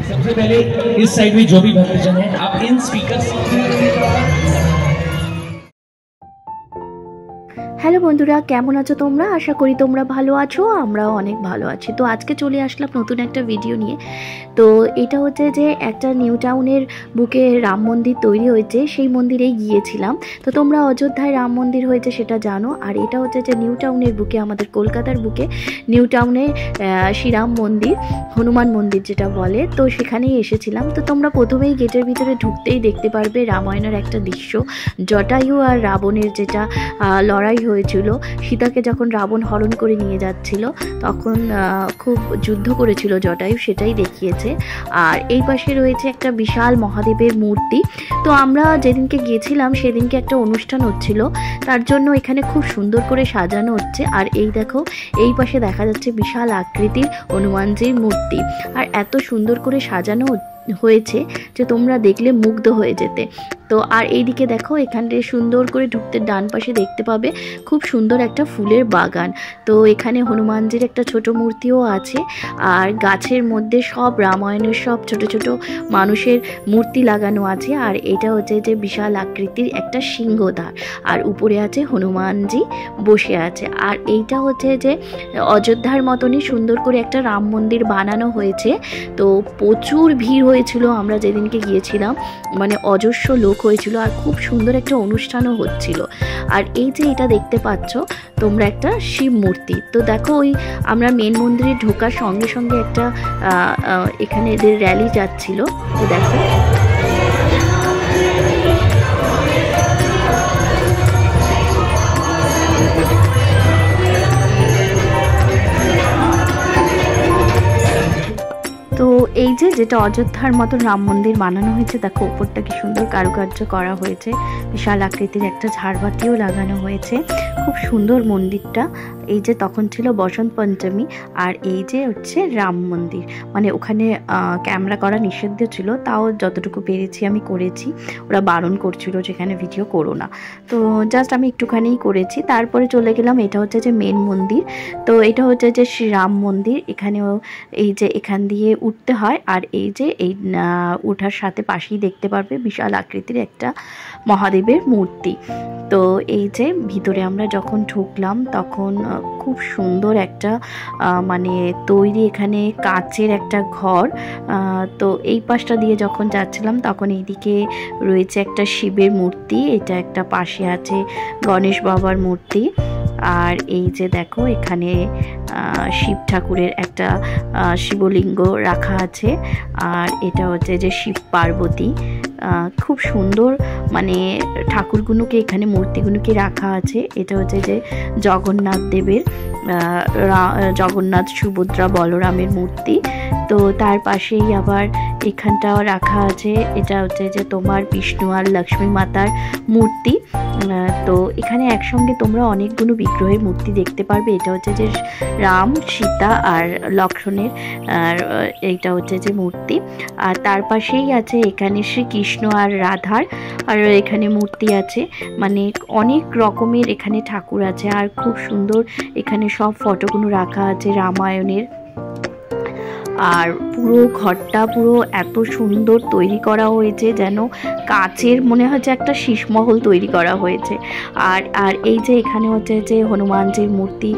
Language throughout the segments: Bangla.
सबसे पहले इस साइड में जो भी भक्तजन है आप इन स्पीकर। হ্যালো বন্ধুরা, কেমন আছো তোমরা? আশা করি তোমরা ভালো আছো, আমরাও অনেক ভালো আছি। তো আজকে চলে আসলাম নতুন একটা ভিডিও নিয়ে। তো এটা হচ্ছে যে একটা নিউ টাউনের বুকে রাম মন্দির তৈরি হয়েছে, সেই মন্দিরেই গিয়েছিলাম। তো তোমরা অযোধ্যায় রাম মন্দির হয়েছে সেটা জানো, আর এটা হচ্ছে যে নিউ টাউনের বুকে, আমাদের কলকাতার বুকে নিউ টাউনে শ্রীরাম মন্দির, হনুমান মন্দির যেটা বলে। তো সেখানেই এসেছিলাম। তো তোমরা প্রথমেই গেটের ভিতরে ঢুকতেই দেখতে পারবে রামায়ণের একটা দৃশ্য, জটায়ু আর রাবণের যেটা লড়াই হয়েছিল। সীতাকে যখন রাবণ হরণ করে নিয়ে যাচ্ছিল তখন খুব যুদ্ধ করেছিল জটায়ু, সেটাই দেখিয়েছে। আর এই পাশে রয়েছে একটা বিশাল মহাদেবের মূর্তি। তো আমরা যেদিনকে গিয়েছিলাম সেদিনকে একটা অনুষ্ঠান হচ্ছিল, তার জন্য এখানে খুব সুন্দর করে সাজানো হচ্ছে। আর এই দেখো, এই পাশে দেখা যাচ্ছে বিশাল আকৃতির হনুমানজির মূর্তি, আর এত সুন্দর করে সাজানো হয়েছে যে তোমরা দেখলে মুগ্ধ হয়ে যেতে। তো আর এইদিকে দেখো, এখানে সুন্দর করে ঢুকতে ডান পাশে দেখতে পাবে খুব সুন্দর একটা ফুলের বাগান। তো এখানে হনুমানজির একটা ছোট মূর্তিও আছে, আর গাছের মধ্যে সব রামায়ণের সব ছোট ছোট মানুষের মূর্তি লাগানো আছে। আর এটা হচ্ছে যে বিশাল আকৃতির একটা সিংহদ্বার, আর উপরে আছে হনুমানজি বসে আছে। আর এইটা হচ্ছে যে অযোধ্যার মতনই সুন্দর করে একটা রাম মন্দির বানানো হয়েছে। তো প্রচুর ভিড় হয়েছিল আমরা যেদিনকে গিয়েছিলাম, মানে অজস্র লোক হয়েছিল, আর খুব সুন্দর একটা অনুষ্ঠানও হচ্ছিল। আর এই যে এটা দেখতে পাচ্ছ তোমরা, একটা শিব মূর্তি। তো দেখো, ওই আমরা মেন মন্দিরে ঢোকার সঙ্গে সঙ্গে একটা এখানে এদের র্যালি যাচ্ছিল। তো দেখো, তো এই যে যেটা অযোধ্যার মতো রাম মন্দির বানানো হয়েছে, দেখো উপরটা কি সুন্দর কারুকার্য করা হয়েছে, বিশাল আকৃতির একটা ঝাড়বাতিও লাগানো হয়েছে, খুব সুন্দর মন্দিরটা। এই যে তখন ছিল বসন্ত পঞ্চমী, আর এই যে হচ্ছে রাম মন্দির, মানে ওখানে ক্যামেরা করা নিষিদ্ধ ছিল, তাও যতটুকু পেরেছি আমি করেছি। ওরা বারণ করছিল যেখানে ভিডিও করো না, তো জাস্ট আমি একটুখানিই করেছি। তারপরে চলে গেলাম, এটা হচ্ছে যে মেন মন্দির। তো এটা হচ্ছে যে শ্রীরাম মন্দির। এখানেও এই যে এখান দিয়ে উঠতে হয়, আর এই যে এই ওঠার সাথে পাশেই দেখতে পারবে বিশাল আকৃতির একটা মহাদেবের মূর্তি। তো এই যে ভিতরে আমরা যখন ঢুকলাম তখন খুব সুন্দর একটা মানে তৈরি এখানে কাচের একটা ঘর। তো এই পাশটা দিয়ে যখন যাচ্ছিলাম তখন এইদিকে রয়েছে একটা শিবের মূর্তি, এটা একটা পাশে আছে গণেশ বাবার মূর্তি। আর এই যে দেখো, এখানে শিব ঠাকুরের একটা শিবলিঙ্গ রাখা আছে, আর এটা হচ্ছে যে শিব পার্বতী। খুব সুন্দর মানে ঠাকুরগুলোকে এখানে মূর্তিগুলোকে রাখা আছে। এটা হচ্ছে যে জগন্নাথ দেবের, জগন্নাথ সুভদ্রা বলরামের মূর্তি। তো তার পাশেই আবার এখানটাও রাখা আছে, এটা হচ্ছে যে তোমার বিষ্ণু আর লক্ষ্মী মাতার মূর্তি। তো এখানে একসঙ্গে তোমরা অনেকগুলো বিগ্রহের মূর্তি দেখতে পারবে। এটা হচ্ছে যে রাম, সীতা আর লক্ষ্মণের, আর এইটা হচ্ছে যে মূর্তি। আর তার পাশেই আছে এখানে শ্রীকৃষ্ণ আর রাধার, আর এখানে মূর্তি আছে, মানে অনেক রকমের এখানে ঠাকুর আছে। আর খুব সুন্দর এখানে সব ফটোগুলো রাখা আছে রামায়ণের। আর পুরো ঘরটা পুরো এত সুন্দর তৈরি করা হয়েছে, যেন কাচের মনে হচ্ছে একটা শীষমহল তৈরি করা হয়েছে। আর আর এই যে এখানে হচ্ছে যে হনুমানজির মূর্তি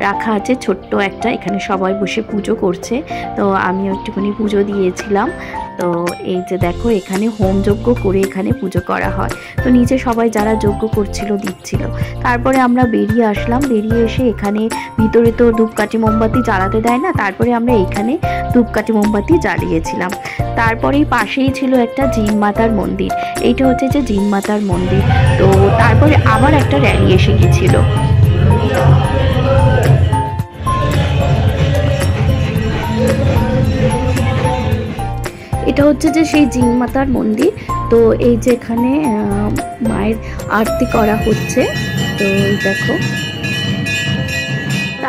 রাখা আছে ছোট্ট একটা, এখানে সবাই বসে পুজো করছে। তো আমিও একটুখানি পুজো দিয়েছিলাম। তো এই যে দেখো, এখানে হোম যজ্ঞ করে এখানে পুজো করা হয়। তো নিচে সবাই যারা যজ্ঞ করছিল দিচ্ছিল। তারপরে আমরা বেরিয়ে আসলাম, বেরিয়ে এসে এখানে ভিতরে তো ধূপকাঠি মোমবাতি জ্বালাতে দেয় না, তারপরে আমরা এখানে ধূপকাঠি মোমবাতি জ্বালিয়েছিলাম। তারপরেই পাশেই ছিল একটা জিন মাতার মন্দির, এইটা হচ্ছে যে জিন মাতার মন্দির। তো তারপরে আবার একটা র্যালি এসে গিয়েছিল। এটা হচ্ছে যে সেই জিন মাতার মন্দির। তো এই যে এখানে মায়ের আরতি করা হচ্ছে। তো দেখো,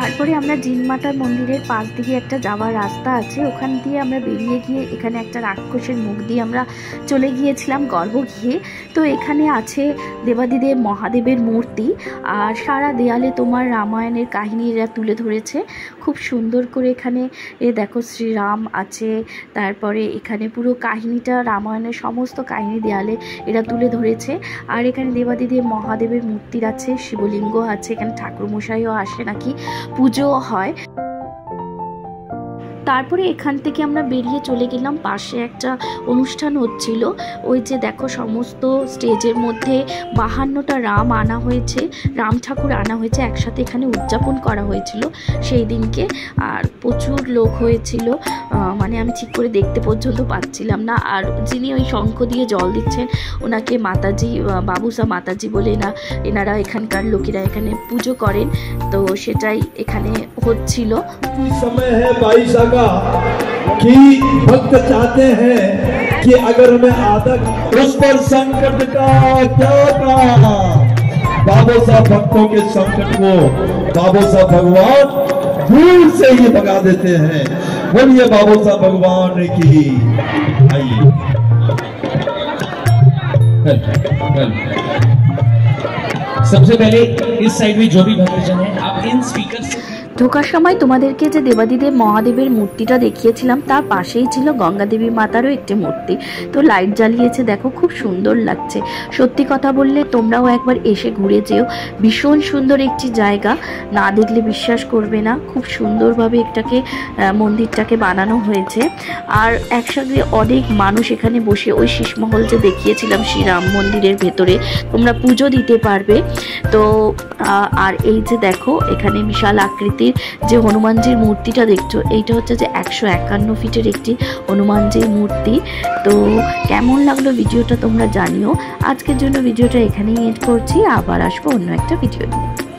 তারপরে আমরা জিনমাতার মন্দিরের পাশ দিকে একটা যাওয়ার রাস্তা আছে, ওখান দিয়ে আমরা বেরিয়ে গিয়ে এখানে একটা রাক্ষসের মুখ দিয়ে আমরা চলে গিয়েছিলাম গর্ভগৃহে। তো এখানে আছে দেবাদিদেব মহাদেবের মূর্তি, আর সারা দেয়ালে তোমার রামায়ণের কাহিনী এরা তুলে ধরেছে খুব সুন্দর করে। এখানে দেখো শ্রীরাম আছে, তারপরে এখানে পুরো কাহিনীটা রামায়ণের সমস্ত কাহিনী দেয়ালে এরা তুলে ধরেছে। আর এখানে দেবাদিদেব মহাদেবের মূর্তি আছে, শিবলিঙ্গ আছে, এখানে ঠাকুরমশাইও আসে নাকি, পুজোও হয়। তারপরে এখান থেকে আমরা বেরিয়ে চলে গেলাম, পাশে একটা অনুষ্ঠান হচ্ছিল। ওই যে দেখো সমস্ত স্টেজের মধ্যে 52টা রাম আনা হয়েছে, রাম ঠাকুর আনা হয়েছে, একসাথে এখানে উদযাপন করা হয়েছিল সেই দিনকে। আর প্রচুর লোক হয়েছিল, মানে আমি ঠিক করে দেখতে পর্যন্ত পাচ্ছিলাম না। আর যিনি ওই শঙ্খ দিয়ে জল দিচ্ছেন ওনাকে মাতাজি, বাবুসা মাতাজি বলে এনারা এখানকার লোকেরা এখানে পুজো করেন, তো সেটাই এখানে হচ্ছিল। कि भक्त चाहते हैं कि अगर मैं आदक उस पर संकट का क्या कहा, बाबा साहब भक्तों के संकट को बाबा साहब भगवान दूर से ही भगा देते हैं। बोलिए बाबा साहब भगवान की। आइए सबसे पहले इस साइड में जो भी भक्तजन है आप इन स्पीकर से ঢোকার সময় তোমাদেরকে যে দেবাদিদেব মহাদেবের মূর্তিটা দেখিয়েছিলাম তার পাশেই ছিল গঙ্গা দেবী মাতারও একটি মূর্তি। তো লাইট জ্বালিয়েছে, দেখো খুব সুন্দর লাগছে। সত্যি কথা বললে তোমরাও একবার এসে ঘুরে যেও, ভীষণ সুন্দর একটি জায়গা, না দেখলে বিশ্বাস করবে না। খুব সুন্দরভাবে এটাকে মন্দিরটাকে বানানো হয়েছে। আর একসঙ্গে অনেক মানুষ এখানে বসে ওই শীষমহল যে দেখিয়েছিলাম শ্রীরাম মন্দিরের ভেতরে তোমরা পুজো দিতে পারবে। তো আর এই যে দেখো এখানে বিশাল আকৃতি যে হনুমানজির মূর্তিটা দেখছো, এইটা হচ্ছে যে 151 ফিটের একটি হনুমানজির মূর্তি। তো কেমন লাগলো ভিডিওটা তোমরা জানিও। আজকের জন্য ভিডিওটা এখানেই এড করছি, আবার আসবো অন্য একটা ভিডিও নিয়ে।